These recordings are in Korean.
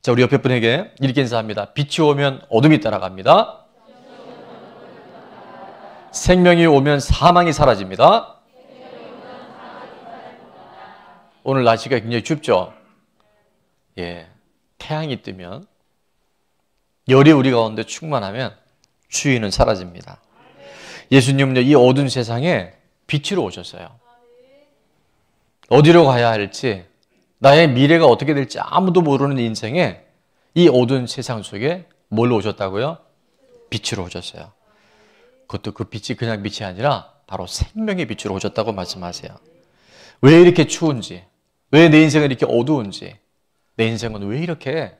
자, 우리 옆에 분에게 이렇게 인사합니다. 빛이 오면 어둠이 따라갑니다. 생명이 오면 사망이 사라집니다. 오늘 날씨가 굉장히 춥죠? 예, 태양이 뜨면, 열이 우리 가운데 충만하면 추위는 사라집니다. 예수님은요, 이 어두운 세상에 빛으로 오셨어요. 어디로 가야 할지, 나의 미래가 어떻게 될지 아무도 모르는 인생에 이 어두운 세상 속에 뭘로 오셨다고요? 빛으로 오셨어요. 그것도 그 빛이 그냥 빛이 아니라 바로 생명의 빛으로 오셨다고 말씀하세요. 왜 이렇게 추운지, 왜 내 인생은 이렇게 어두운지, 내 인생은 왜 이렇게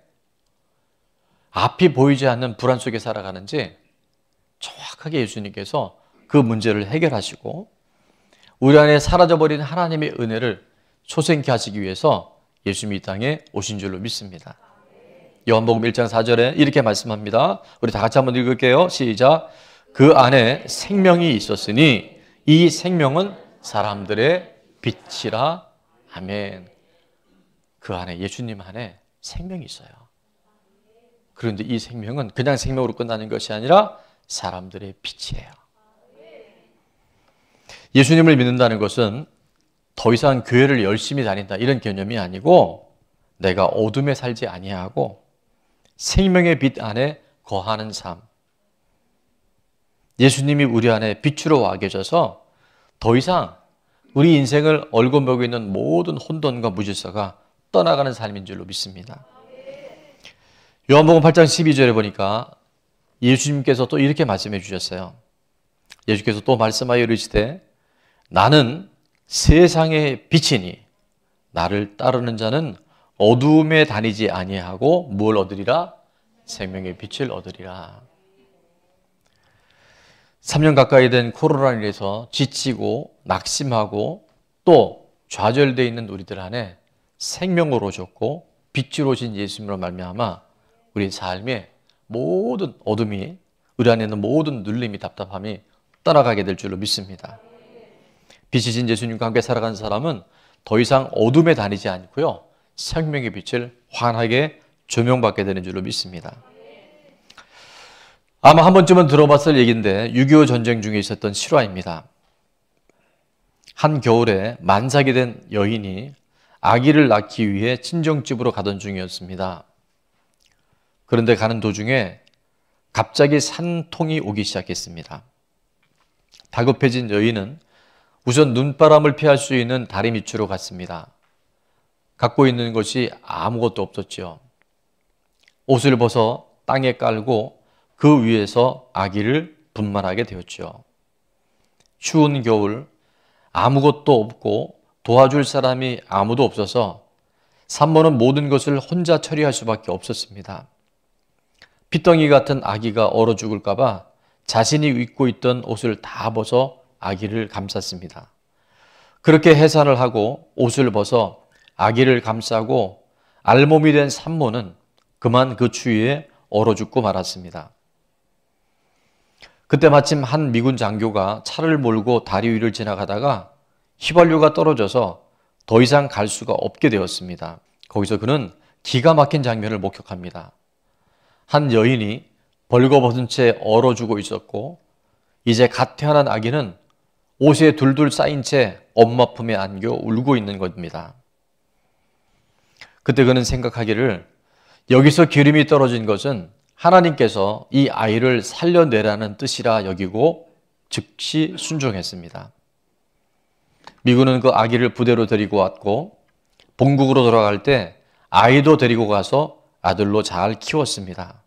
앞이 보이지 않는 불안 속에 살아가는지 정확하게 예수님께서 그 문제를 해결하시고 우리 안에 사라져버린 하나님의 은혜를 초생케 하시기 위해서 예수님이 이 땅에 오신 줄로 믿습니다. 요한복음 1장 4절에 이렇게 말씀합니다. 우리 다 같이 한번 읽을게요. 시작. 그 안에 생명이 있었으니 이 생명은 사람들의 빛이라. 아멘. 그 안에, 예수님 안에 생명이 있어요. 그런데 이 생명은 그냥 생명으로 끝나는 것이 아니라 사람들의 빛이에요. 예수님을 믿는다는 것은 더 이상 교회를 열심히 다닌다 이런 개념이 아니고 내가 어둠에 살지 아니하고 생명의 빛 안에 거하는 삶. 예수님이 우리 안에 빛으로 와 계셔서 더 이상 우리 인생을 얼굴먹고 있는 모든 혼돈과 무질서가 떠나가는 삶인 줄로 믿습니다. 요한복음 8장 12절에 보니까 예수님께서 또 이렇게 말씀해 주셨어요. 예수께서 또 말씀하여 이르시되 나는 세상의 빛이니 나를 따르는 자는 어두움에 다니지 아니하고 뭘 얻으리라? 생명의 빛을 얻으리라. 3년 가까이 된 코로나로 인해서 지치고 낙심하고 또 좌절되어 있는 우리들 안에 생명으로 오셨고 빛으로 오신 예수님으로 말미암아 우리 삶의 모든 어둠이, 우리 안에 있는 모든 눌림이, 답답함이 떠나가게 될 줄로 믿습니다. 빛이신 예수님과 함께 살아가는 사람은 더 이상 어둠에 다니지 않고요, 생명의 빛을 환하게 조명받게 되는 줄로 믿습니다. 아마 한 번쯤은 들어봤을 얘기인데 6.25 전쟁 중에 있었던 실화입니다. 한 겨울에 만삭이 된 여인이 아기를 낳기 위해 친정집으로 가던 중이었습니다. 그런데 가는 도중에 갑자기 산통이 오기 시작했습니다. 다급해진 여인은 우선 눈바람을 피할 수 있는 다리 밑으로 갔습니다. 갖고 있는 것이 아무것도 없었죠. 옷을 벗어 땅에 깔고 그 위에서 아기를 분만하게 되었죠. 추운 겨울 아무것도 없고 도와줄 사람이 아무도 없어서 산모는 모든 것을 혼자 처리할 수밖에 없었습니다. 피덩이 같은 아기가 얼어 죽을까 봐 자신이 입고 있던 옷을 다 벗어 아기를 감쌌습니다. 그렇게 해산을 하고 옷을 벗어 아기를 감싸고 알몸이 된 산모는 그만 그 추위에 얼어 죽고 말았습니다. 그때 마침 한 미군 장교가 차를 몰고 다리 위를 지나가다가 휘발유가 떨어져서 더 이상 갈 수가 없게 되었습니다. 거기서 그는 기가 막힌 장면을 목격합니다. 한 여인이 벌거벗은 채 얼어 죽어 있었고 이제 갓 태어난 아기는 옷에 둘둘 쌓인 채 엄마 품에 안겨 울고 있는 겁니다. 그때 그는 생각하기를 여기서 기름이 떨어진 것은 하나님께서 이 아이를 살려내라는 뜻이라 여기고 즉시 순종했습니다. 미군은 그 아기를 부대로 데리고 왔고 본국으로 돌아갈 때 아이도 데리고 가서 아들로 잘 키웠습니다.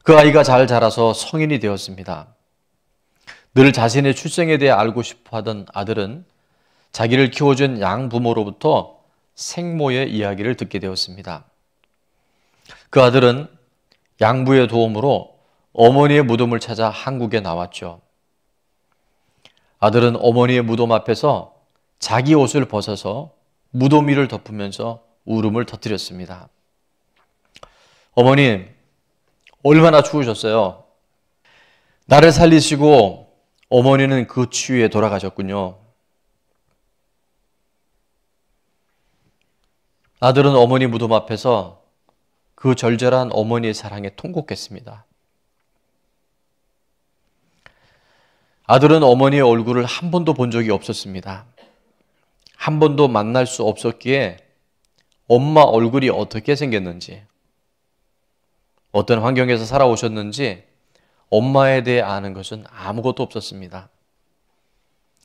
그 아이가 잘 자라서 성인이 되었습니다. 늘 자신의 출생에 대해 알고 싶어 하던 아들은 자기를 키워준 양부모로부터 생모의 이야기를 듣게 되었습니다. 그 아들은 양부의 도움으로 어머니의 무덤을 찾아 한국에 나왔죠. 아들은 어머니의 무덤 앞에서 자기 옷을 벗어서 무덤 위를 덮으면서 울음을 터뜨렸습니다. 어머님, 얼마나 추우셨어요? 나를 살리시고 어머니는 그 추위에 돌아가셨군요. 아들은 어머니 무덤 앞에서 그 절절한 어머니의 사랑에 통곡했습니다. 아들은 어머니의 얼굴을 한 번도 본 적이 없었습니다. 한 번도 만날 수 없었기에 엄마 얼굴이 어떻게 생겼는지, 어떤 환경에서 살아오셨는지 엄마에 대해 아는 것은 아무것도 없었습니다.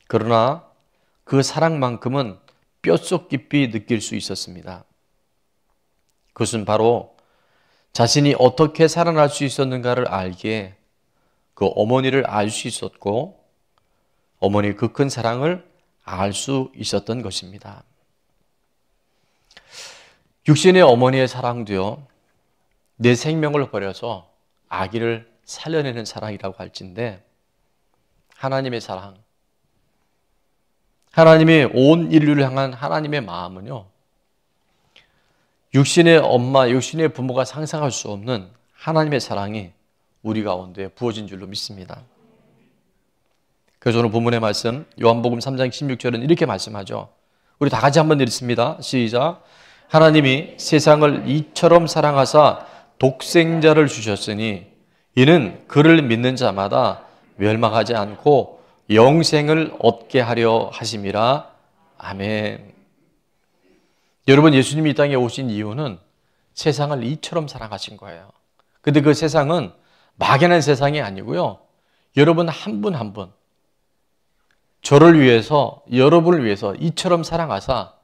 그러나 그 사랑만큼은 뼛속 깊이 느낄 수 있었습니다. 그것은 바로 자신이 어떻게 살아날 수 있었는가를 알기에 그 어머니를 알 수 있었고 어머니의 그 큰 사랑을 알 수 있었던 것입니다. 육신의 어머니의 사랑도요, 내 생명을 버려서 아기를 살려내는 사랑이라고 할진데, 하나님의 사랑, 하나님이 온 인류를 향한 하나님의 마음은요, 육신의 엄마, 육신의 부모가 상상할 수 없는 하나님의 사랑이 우리 가운데 부어진 줄로 믿습니다. 그래서 오늘 본문의 말씀 요한복음 3장 16절은 이렇게 말씀하죠. 우리 다 같이 한번 읽습니다. 시작. 하나님이 세상을 이처럼 사랑하사 독생자를 주셨으니 이는 그를 믿는 자마다 멸망하지 않고 영생을 얻게 하려 하심이라. 아멘. 여러분, 예수님이 이 땅에 오신 이유는 세상을 이처럼 사랑하신 거예요. 근데 그 세상은 막연한 세상이 아니고요, 여러분 한 분 한 분, 저를 위해서, 여러분을 위해서 이처럼 사랑하사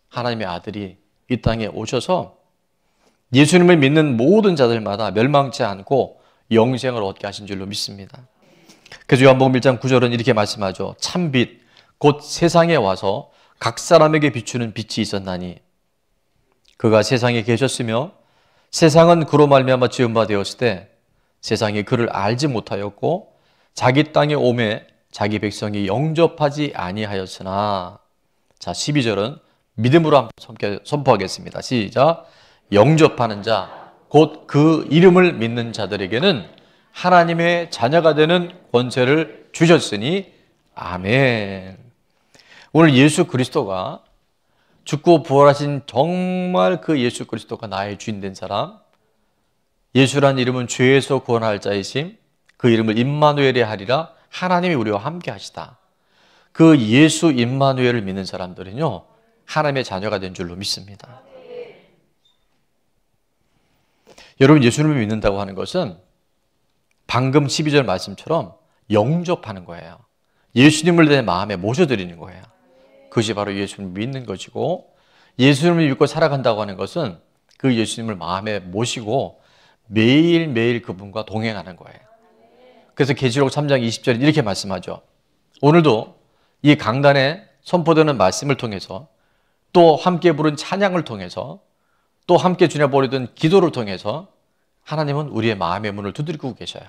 하나님의 아들이 이 땅에 오셔서 예수님을 믿는 모든 자들마다 멸망치 않고 영생을 얻게 하신 줄로 믿습니다. 그래서 요한복음 1장 9절은 이렇게 말씀하죠. 참빛 곧 세상에 와서 각 사람에게 비추는 빛이 있었나니 그가 세상에 계셨으며 세상은 그로 말미암아 지은 바 되었을 때 세상이 그를 알지 못하였고 자기 땅에 오매 자기 백성이 영접하지 아니하였으나. 자, 12절은 믿음으로 한번 선포하겠습니다. 시작. 영접하는 자, 곧 그 이름을 믿는 자들에게는 하나님의 자녀가 되는 권세를 주셨으니. 아멘. 오늘 예수 그리스도가 죽고 부활하신 정말 그 예수 그리스도가 나의 주인 된 사람, 예수란 이름은 죄에서 구원할 자이심, 그 이름을 임마누엘이 하리라. 하나님이 우리와 함께 하시다. 그 예수 임마누엘을 믿는 사람들은요, 하나님의 자녀가 된 줄로 믿습니다. 여러분, 예수님을 믿는다고 하는 것은 방금 12절 말씀처럼 영접하는 거예요. 예수님을 내 마음에 모셔드리는 거예요. 그것이 바로 예수님을 믿는 것이고, 예수님을 믿고 살아간다고 하는 것은 그 예수님을 마음에 모시고 매일매일 그분과 동행하는 거예요. 그래서 계시록 3장 20절에 이렇게 말씀하죠. 오늘도 이 강단에 선포되는 말씀을 통해서, 또 함께 부른 찬양을 통해서, 또 함께 주님 보내던 기도를 통해서 하나님은 우리의 마음의 문을 두드리고 계셔요.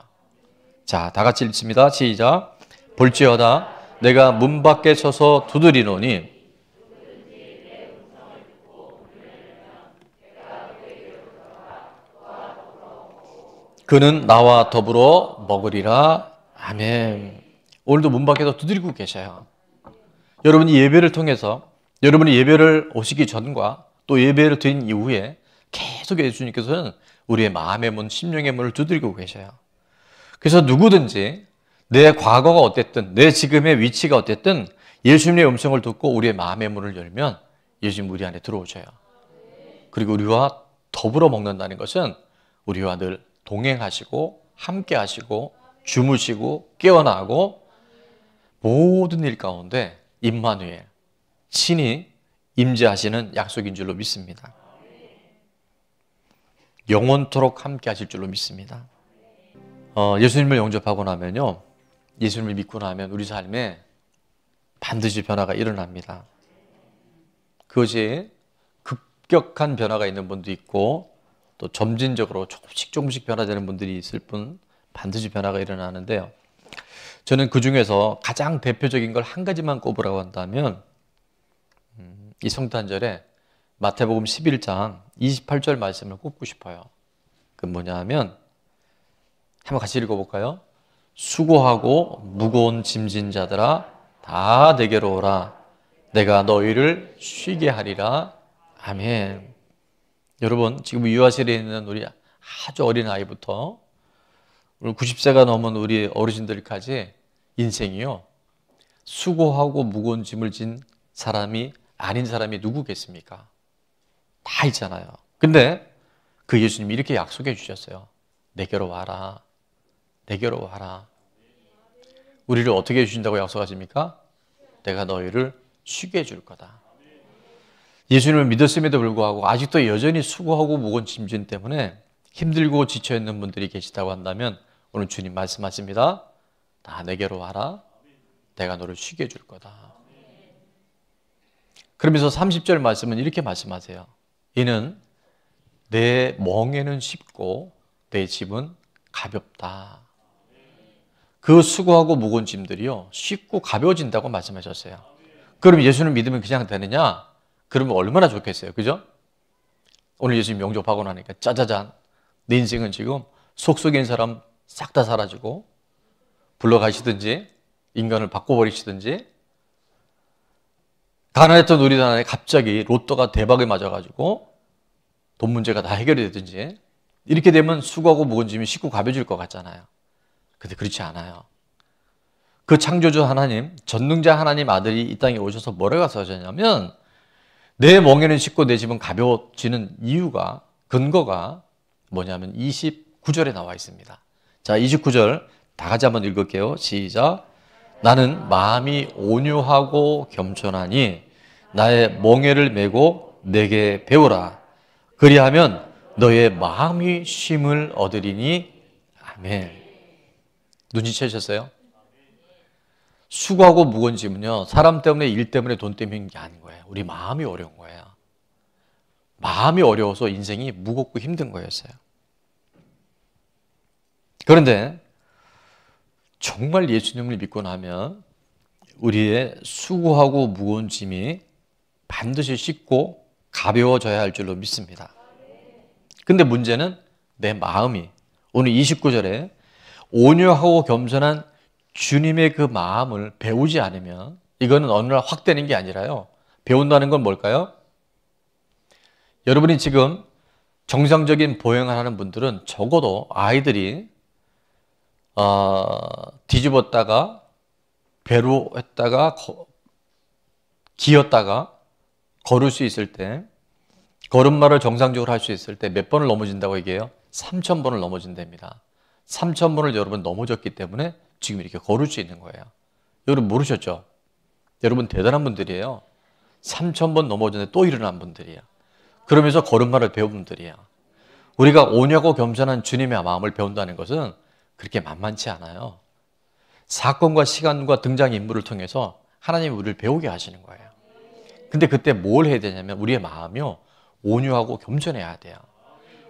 자, 다 같이 읽습니다. 시작. 볼지어다 내가 문 밖에 서서 두드리노니 그는 나와 더불어 먹으리라. 아멘. 오늘도 문 밖에서 두드리고 계셔요. 여러분이 예배를 통해서, 여러분이 예배를 오시기 전과 또 예배를 드린 이후에 계속 예수님께서는 우리의 마음의 문, 심령의 문을 두드리고 계셔요. 그래서 누구든지 내 과거가 어땠든, 내 지금의 위치가 어땠든 예수님의 음성을 듣고 우리의 마음의 문을 열면 예수님 우리 안에 들어오셔요. 그리고 우리와 더불어 먹는다는 것은 우리와 늘 동행하시고 함께 하시고 주무시고 깨어나고 모든 일 가운데 임마누엘, 친히 임재하시는 약속인 줄로 믿습니다. 영원토록 함께 하실 줄로 믿습니다. 예수님을 영접하고 나면요, 예수님을 믿고 나면 우리 삶에 반드시 변화가 일어납니다. 그것이 급격한 변화가 있는 분도 있고 또 점진적으로 조금씩 변화되는 분들이 있을 뿐 반드시 변화가 일어나는데요. 저는 그 중에서 가장 대표적인 걸 한 가지만 꼽으라고 한다면 이 성탄절에 마태복음 11장 28절 말씀을 꼽고 싶어요. 그 뭐냐 하면, 한번 같이 읽어볼까요? 수고하고 무거운 짐진 자들아 다 내게로 오라. 내가 너희를 쉬게 하리라. 아멘. 여러분, 지금 유아실에 있는 우리 아주 어린 아이부터 오늘 90세가 넘은 우리 어르신들까지 인생이요, 수고하고 무거운 짐을 진 사람이 아닌 사람이 누구겠습니까? 다 있잖아요. 근데 그 예수님이 이렇게 약속해 주셨어요. 내게로 와라. 내게로 와라. 우리를 어떻게 해주신다고 약속하십니까? 내가 너희를 쉬게 해줄 거다. 예수님을 믿었음에도 불구하고 아직도 여전히 수고하고 무거운 짐진 때문에 힘들고 지쳐있는 분들이 계시다고 한다면 오늘 주님 말씀하십니다. 다 내게로 와라. 내가 너를 쉬게 해줄 거다. 그러면서 30절 말씀은 이렇게 말씀하세요. 이는 내 멍에는 쉽고 내 짐은 가볍다. 그 수고하고 무거운 짐들이요, 쉽고 가벼워진다고 말씀하셨어요. 그럼 예수를 믿으면 그냥 되느냐? 그러면 얼마나 좋겠어요. 그죠? 오늘 예수님 영접하고 나니까 짜자잔, 내 인생은 지금 속속인 사람 싹 다 사라지고 불러가시든지 인간을 바꿔버리시든지, 가난했던 우리 나라에 갑자기 로또가 대박에 맞아가지고 돈 문제가 다 해결이 되든지, 이렇게 되면 수고하고 무거운 짐이 쉽고 가벼워질 것 같잖아요. 근데 그렇지 않아요. 그 창조주 하나님, 전능자 하나님 아들이 이 땅에 오셔서 뭐라고 하셨냐면, 내 멍에는 쉽고 내 짐은 가벼워지는 이유가, 근거가 뭐냐면 29절에 나와 있습니다. 자, 29절 다 같이 한번 읽을게요. 시작. 나는 마음이 온유하고 겸손하니 나의 멍에를 메고 내게 배우라. 그리하면 너의 마음이 쉼을 얻으리니. 아멘. 눈치채셨어요? 수고하고 무거운 짐은요, 사람 때문에, 일 때문에, 돈 때문에 있는 게 아닌 거예요. 우리 마음이 어려운 거예요. 마음이 어려워서 인생이 무겁고 힘든 거였어요. 그런데 정말 예수님을 믿고 나면 우리의 수고하고 무거운 짐이 반드시 쉽고 가벼워져야 할 줄로 믿습니다. 근데 문제는 내 마음이, 오늘 29절에 온유하고 겸손한 주님의 그 마음을 배우지 않으면, 이거는 어느 날 확 되는 게 아니라요, 배운다는 건 뭘까요? 여러분이 지금 정상적인 보행을 하는 분들은 적어도 아이들이 뒤집었다가 배로 했다가 기었다가 걸을 수 있을 때, 걸음마를 정상적으로 할 수 있을 때 몇 번을 넘어진다고 얘기해요? 3,000번을 넘어진답니다. 3,000번을 여러분 넘어졌기 때문에 지금 이렇게 걸을 수 있는 거예요. 여러분 모르셨죠? 여러분 대단한 분들이에요. 3,000번 넘어졌는데 또 일어난 분들이에요. 그러면서 걸음마를 배운 분들이에요. 우리가 온유하고 겸손한 주님의 마음을 배운다는 것은 그렇게 만만치 않아요. 사건과 시간과 등장인물을 통해서 하나님이 우리를 배우게 하시는 거예요. 근데 그때 뭘 해야 되냐면 우리의 마음이요, 온유하고 겸손해야 돼요.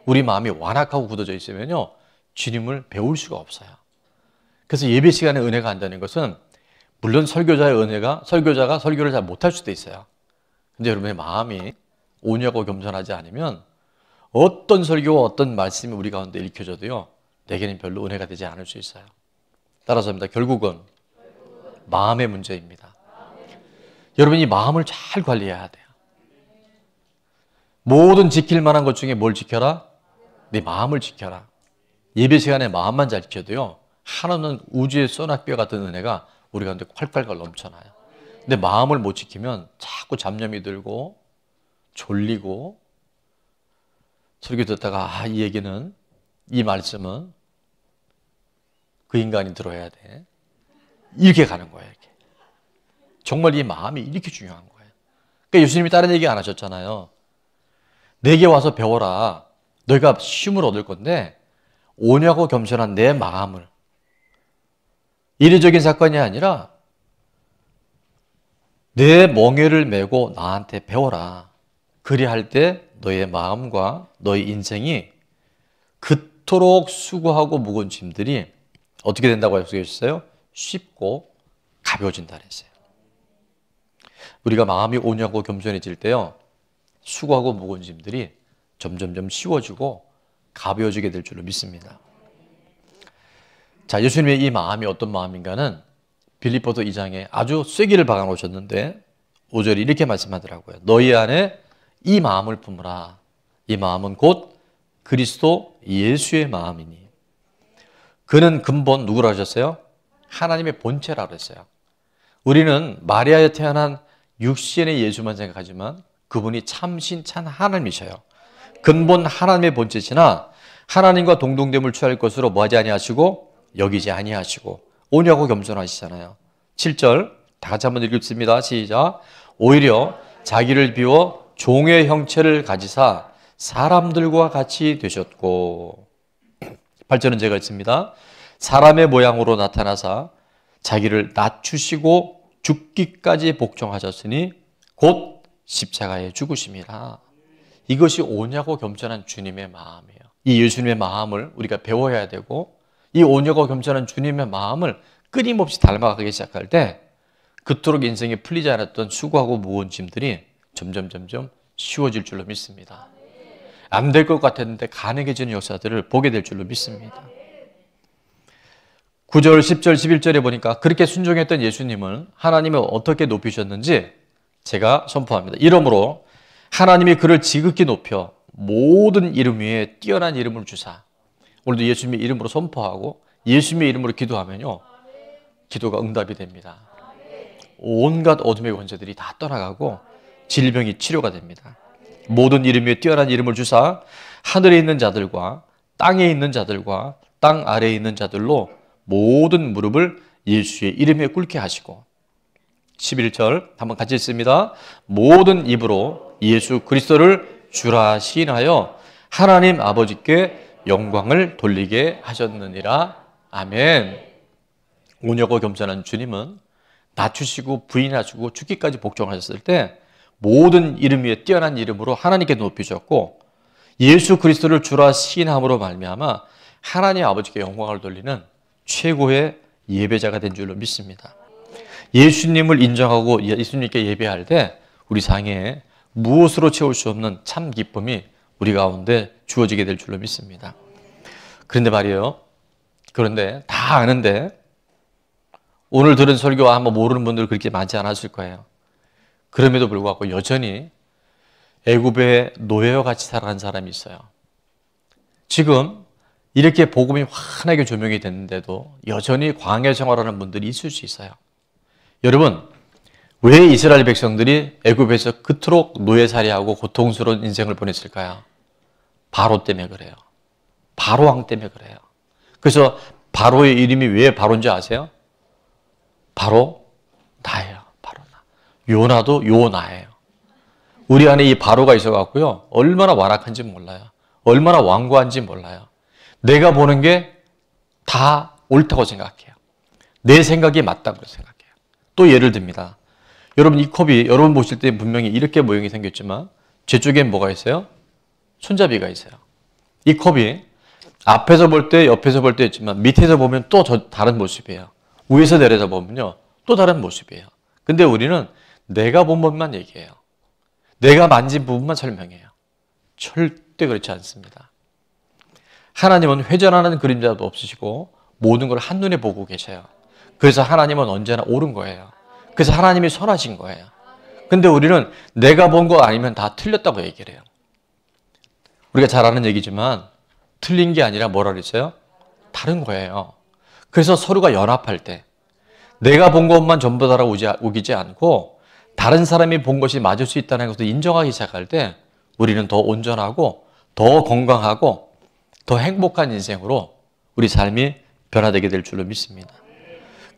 우리 마음이 완악하고 굳어져 있으면요, 주님을 배울 수가 없어요. 그래서 예배 시간에 은혜가 안 되는 것은, 물론 설교자의 은혜가, 설교자가 설교를 잘 못할 수도 있어요. 근데 여러분의 마음이 온유하고 겸손하지 않으면 어떤 설교와 어떤 말씀이 우리 가운데 읽혀져도요, 내게는 별로 은혜가 되지 않을 수 있어요. 따라서 합니다. 결국은 마음의 문제입니다. 여러분이 마음을 잘 관리해야 돼요. 모든 지킬 만한 것 중에 뭘 지켜라? 네 마음을 지켜라. 예배 시간에 마음만 잘 지켜도요, 하나는 우주의 소낙비와 같은 은혜가 우리 가운데 콸콸콸 넘쳐나요. 근데 마음을 못 지키면 자꾸 잡념이 들고 졸리고, 설교 듣다가 이 얘기는, 이 말씀은 그 인간이 들어야 돼, 이렇게 가는 거예요. 이렇게. 정말 이 마음이 이렇게 중요한 거예요. 그러니까 예수님이 다른 얘기 안 하셨잖아요. 내게 와서 배워라. 너희가 쉼을 얻을 건데, 온유하고 겸손한 내 마음을, 이례적인 사건이 아니라 내 멍에를 메고 나한테 배워라. 그리할 때 너의 마음과 너의 인생이 그토록 수고하고 무거운 짐들이 어떻게 된다고 약속해 주셨어요? 쉽고 가벼워진다 그랬어요. 우리가 마음이 온유하고 겸손해질 때요, 수고하고 무거운 짐들이 점점점 쉬워지고 가벼워지게 될 줄로 믿습니다. 자, 예수님의 이 마음이 어떤 마음인가는 빌립보서 2장에 아주 쐐기를 박아 놓으셨는데 5절이 이렇게 말씀하더라고요. 너희 안에 이 마음을 품으라. 이 마음은 곧 그리스도 예수의 마음이니. 그는 근본 누구라 하셨어요? 하나님의 본체라 그랬어요. 우리는 마리아에 태어난 육신의 예수만 생각하지만 그분이 참신 참 하나님이셔요. 근본 하나님의 본체시나 하나님과 동등됨을 취할 것으로 뭐하지 아니하시고 여기지 아니하시고 온유하고 겸손하시잖아요. 7절 다 같이 한번 읽겠습니다. 시작. 오히려 자기를 비워 종의 형체를 가지사 사람들과 같이 되셨고. 8절은 제가 읽습니다. 사람의 모양으로 나타나사 자기를 낮추시고 죽기까지 복종하셨으니 곧 십자가에 죽으심이라. 이것이 온유하고 겸손한 주님의 마음이에요. 이 예수님의 마음을 우리가 배워야 되고 이 온유하고 겸손한 주님의 마음을 끊임없이 닮아가기 시작할 때 그토록 인생에 풀리지 않았던 수고하고 무거운 짐들이 점점 쉬워질 줄로 믿습니다. 안 될 것 같았는데 가능해지는 역사들을 보게 될 줄로 믿습니다. 9절, 10절, 11절에 보니까 그렇게 순종했던 예수님을 하나님이 어떻게 높이셨는지 제가 선포합니다. 이러므로 하나님이 그를 지극히 높여 모든 이름 위에 뛰어난 이름을 주사. 오늘도 예수님의 이름으로 선포하고 예수님의 이름으로 기도하면요, 기도가 응답이 됩니다. 온갖 어둠의 권세들이 다 떠나가고 질병이 치료가 됩니다. 모든 이름 위에 뛰어난 이름을 주사 하늘에 있는 자들과 땅에 있는 자들과 땅 아래에 있는 자들로 모든 무릎을 예수의 이름에 꿇게 하시고. 11절 한번 같이 읽습니다. 모든 입으로 예수 그리스도를 주라 시인하여 하나님 아버지께 영광을 돌리게 하셨느니라. 아멘. 온유하고 겸손한 주님은 낮추시고 부인하시고 죽기까지 복종하셨을 때 모든 이름 위에 뛰어난 이름으로 하나님께 높이셨고 예수 그리스도를 주라 시인함으로 말미암아 하나님 아버지께 영광을 돌리는 최고의 예배자가 된 줄로 믿습니다. 예수님을 인정하고 예수님께 예배할 때 우리 상에 무엇으로 채울 수 없는 참 기쁨이 우리 가운데 주어지게 될 줄로 믿습니다. 그런데 말이에요. 그런데 다 아는데 오늘 들은 설교와 아마 모르는 분들 그렇게 많지 않았을 거예요. 그럼에도 불구하고 여전히 애굽의 노예와 같이 살아가는 사람이 있어요. 지금 이렇게 복음이 환하게 조명이 됐는데도 여전히 광야 생활하는 분들이 있을 수 있어요. 여러분, 왜 이스라엘 백성들이 애굽에서 그토록 노예살이하고 고통스러운 인생을 보냈을까요? 바로 때문에 그래요. 바로 왕 때문에 그래요. 그래서 바로의 이름이 왜 바로인지 아세요? 바로 나예요. 바로 나. 요나도 요나예요. 우리 안에 이 바로가 있어갖고요, 얼마나 완악한지 몰라요. 얼마나 완고한지 몰라요. 내가 보는 게 다 옳다고 생각해요. 내 생각이 맞다고 생각해요. 또 예를 듭니다. 여러분, 이 컵이 여러분 보실 때 분명히 이렇게 모양이 생겼지만 제 쪽엔 뭐가 있어요? 손잡이가 있어요. 이 컵이 앞에서 볼 때, 옆에서 볼 때 있지만 밑에서 보면 또 다른 모습이에요. 위에서 내려다 보면요, 또 다른 모습이에요. 근데 우리는 내가 본 부분만 얘기해요. 내가 만진 부분만 설명해요. 절대 그렇지 않습니다. 하나님은 회전하는 그림자도 없으시고 모든 걸 한눈에 보고 계셔요. 그래서 하나님은 언제나 옳은 거예요. 그래서 하나님이 선하신 거예요. 근데 우리는 내가 본 거 아니면 다 틀렸다고 얘기를 해요. 우리가 잘 아는 얘기지만 틀린 게 아니라 뭐라 그랬어요? 다른 거예요. 그래서 서로가 연합할 때 내가 본 것만 전부 다라고 우기지 않고 다른 사람이 본 것이 맞을 수 있다는 것을 인정하기 시작할 때 우리는 더 온전하고 더 건강하고 더 행복한 인생으로 우리 삶이 변화되게 될 줄로 믿습니다.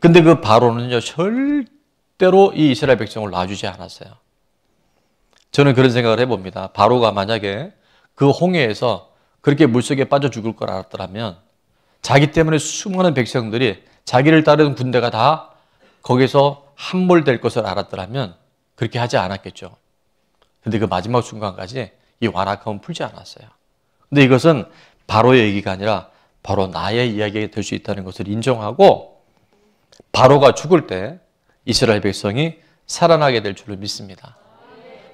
근데 그 바로는요, 절대로 이 이스라엘 백성을 놔주지 않았어요. 저는 그런 생각을 해봅니다. 바로가 만약에 그 홍해에서 그렇게 물속에 빠져 죽을 걸 알았더라면 자기 때문에 수많은 백성들이 자기를 따르는 군대가 다 거기서 함몰될 것을 알았더라면 그렇게 하지 않았겠죠. 근데 그 마지막 순간까지 이 완악함은 풀지 않았어요. 근데 이것은 바로의 얘기가 아니라 바로 나의 이야기가 될 수 있다는 것을 인정하고 바로가 죽을 때 이스라엘 백성이 살아나게 될 줄로 믿습니다.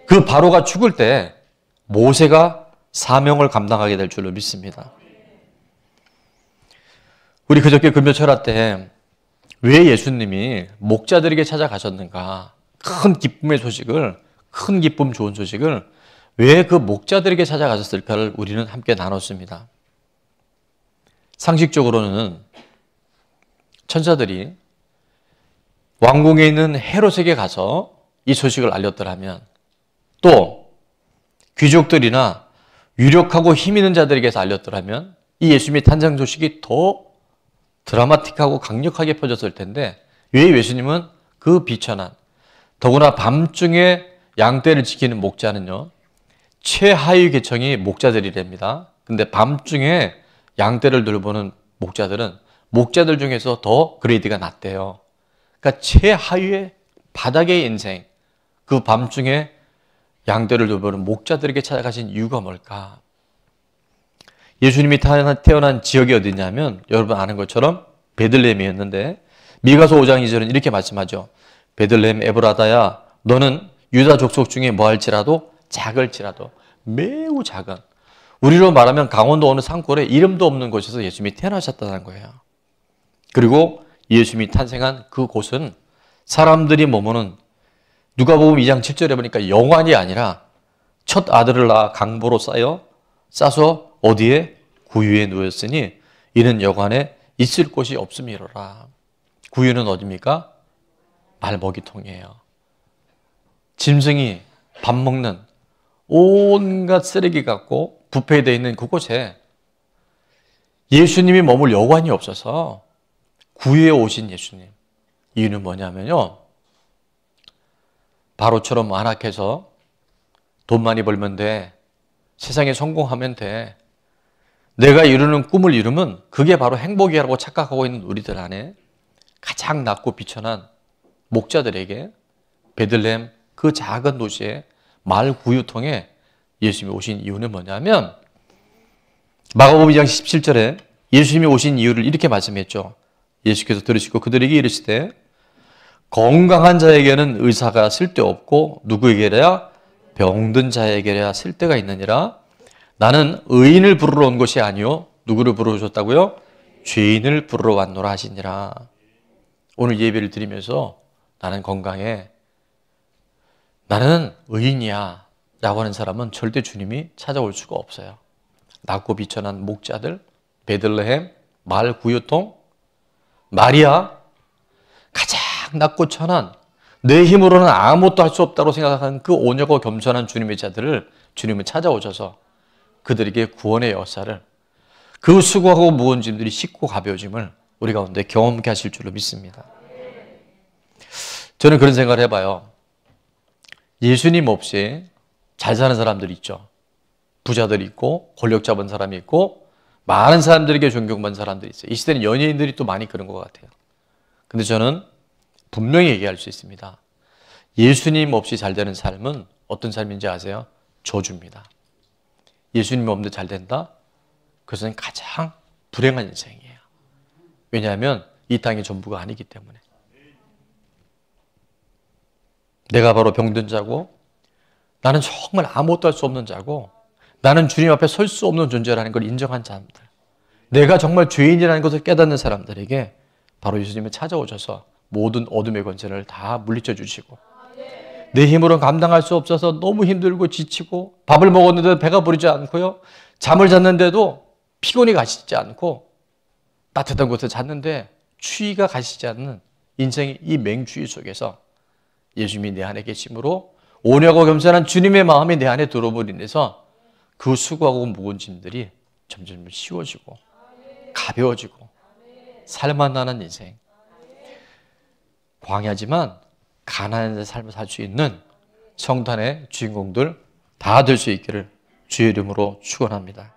그 바로가 죽을 때 모세가 사명을 감당하게 될 줄로 믿습니다. 우리 그저께 금요철화 때 왜 예수님이 목자들에게 찾아가셨는가? 큰 기쁨의 소식을, 큰 기쁨 좋은 소식을 왜 그 목자들에게 찾아가셨을까를 우리는 함께 나눴습니다. 상식적으로는 천사들이 왕궁에 있는 헤롯에게 가서 이 소식을 알렸더라면, 또 귀족들이나 유력하고 힘 있는 자들에게서 알렸더라면 이 예수님의 탄생 소식이 더 드라마틱하고 강력하게 퍼졌을 텐데, 왜 예수님은 그 비천한, 더구나 밤중에 양떼를 지키는 목자는요, 최하위 계층이 목자들이랍니다. 근데 밤중에 양떼를 돌보는 목자들은 목자들 중에서 더 그레이드가 낮대요. 그러니까 최하위의 바닥의 인생, 그 밤중에 양떼를 돌보는 목자들에게 찾아가신 이유가 뭘까? 예수님이 태어난 지역이 어디냐면 여러분 아는 것처럼 베들레헴이었는데, 미가서 5장 2절은 이렇게 말씀하죠. 베들레헴 에브라다야, 너는 유다 족속 중에 뭐할지라도 작을지라도, 매우 작은, 우리로 말하면 강원도 어느 산골에 이름도 없는 곳에서 예수님이 태어나셨다는 거예요. 그리고 예수님이 탄생한 그 곳은 사람들이 머무는, 누가복음 2장 7절에 보니까 영환이 아니라 첫 아들을 낳아 강보로 싸서 어디에? 구유에 누웠으니 이는 여관에 있을 곳이 없음이로라. 구유는 어디입니까? 말먹이통이에요. 짐승이 밥 먹는 온갖 쓰레기 같고 부패되어 있는 그곳에 예수님이 머물 여관이 없어서 구유에 오신 예수님. 이유는 뭐냐면요, 바로처럼 완악해서 돈 많이 벌면 돼, 세상에 성공하면 돼, 내가 이루는 꿈을 이루면 그게 바로 행복이라고 착각하고 있는 우리들 안에 가장 낮고 비천한 목자들에게 베들레헴 그 작은 도시의 말 구유통에 예수님이 오신 이유는 뭐냐면, 마가복음 2장 17절에 예수님이 오신 이유를 이렇게 말씀했죠. 예수께서 들으시고 그들에게 이르시되 건강한 자에게는 의사가 쓸데없고 누구에게랴? 병든 자에게랴 쓸데가 있느니라. 나는 의인을 부르러 온 것이 아니요 누구를 부르러 오셨다고요? 죄인을 부르러 왔노라 하시니라. 오늘 예배를 드리면서 나는 건강해, 나는 의인이야 라고 하는 사람은 절대 주님이 찾아올 수가 없어요. 낮고 비천한 목자들, 베들레헴, 말 구유통, 마리아, 가장 낮고 천한, 내 힘으로는 아무것도 할 수 없다고 생각하는 그 온유하고 겸손한 주님의 자들을 주님은 찾아오셔서 그들에게 구원의 역사를, 그 수고하고 무거운 짐들이 쉽고 가벼워짐을 우리 가운데 경험케 하실 줄로 믿습니다. 저는 그런 생각을 해봐요. 예수님 없이 잘 사는 사람들이 있죠. 부자들이 있고 권력 잡은 사람이 있고 많은 사람들에게 존경받는 사람들이 있어요. 이 시대는 연예인들이 또 많이 그런 것 같아요. 근데 저는 분명히 얘기할 수 있습니다. 예수님 없이 잘 되는 삶은 어떤 삶인지 아세요? 저주입니다. 예수님 없는데 잘 된다? 그것은 가장 불행한 인생이에요. 왜냐하면 이 땅이 전부가 아니기 때문에. 내가 바로 병든 자고, 나는 정말 아무것도 할 수 없는 자고, 나는 주님 앞에 설 수 없는 존재라는 걸 인정한 사람들, 내가 정말 죄인이라는 것을 깨닫는 사람들에게 바로 예수님이 찾아오셔서 모든 어둠의 권세를 다 물리쳐 주시고, 내 힘으로는 감당할 수 없어서 너무 힘들고 지치고, 밥을 먹었는데도 배가 부르지 않고요, 잠을 잤는데도 피곤이 가시지 않고, 따뜻한 곳에 잤는데 추위가 가시지 않는 인생의 이 맹추위 속에서 예수님이 내 안에 계심으로 온유하고 겸손한 주님의 마음이 내 안에 들어옴으로 인해서 그 수고하고 무거운 짐들이 점점 쉬워지고 가벼워지고 살만나는 인생, 광야지만 가난한 삶을 살 수 있는 성탄의 주인공들 다 될 수 있기를 주의 이름으로 축원합니다.